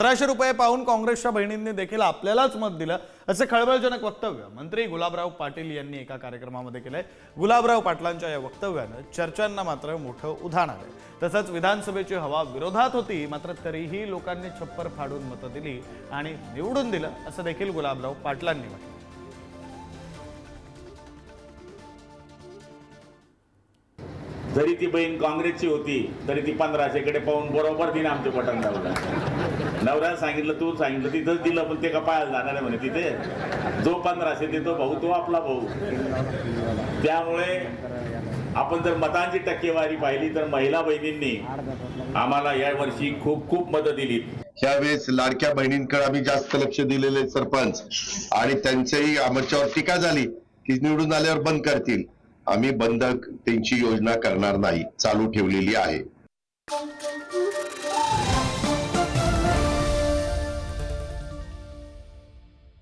₹1500 पाहून काँग्रेसच्या बहिणींनी देखील आपल्यालाच मत दिलं असे खळबळजनक वक्तव्य मंत्री गुलाबराव पाटील यांनी एका कार्यक्रमामध्ये केलंय। गुलाबराव पाटलांच्या या वक्तव्याने चर्चांना मात्र मोठं उधाण आलंय। तसंच विधानसभेची हवा विरोधात होती, मात्र तरीही लोकांनी छप्पर फाडून मतं दिली आणि निवडून दिलं असं देखील गुलाबराव पाटलांनी म्हटलं। जरी ती बहीण काँग्रेसची होती तरी ती 1500 कडे पाहून बरोबर तिने आमचे बटन दाबलं। नवऱ्याला सांगितलं तू सांगितलं तिथंच दिलं, पण ते का पाहायला जाणार आहे म्हणे तिथे। जो 1500 देतो भाऊ तो आपला भाऊ। त्यामुळे आपण जर मतांची टक्केवारी पाहिली तर महिला बहिणींनी आम्हाला या वर्षी खूप खूप मदत दिली। यावेळेस लाडक्या बहिणींकडे आम्ही जास्त लक्ष दिलेले सरपंच आणि त्यांच्याही आमच्यावर टीका झाली की निवडून आल्यावर बंद करतील। आम्ही बंद त्यांची योजना करणार नाही, चालू ठेवलेली आहे।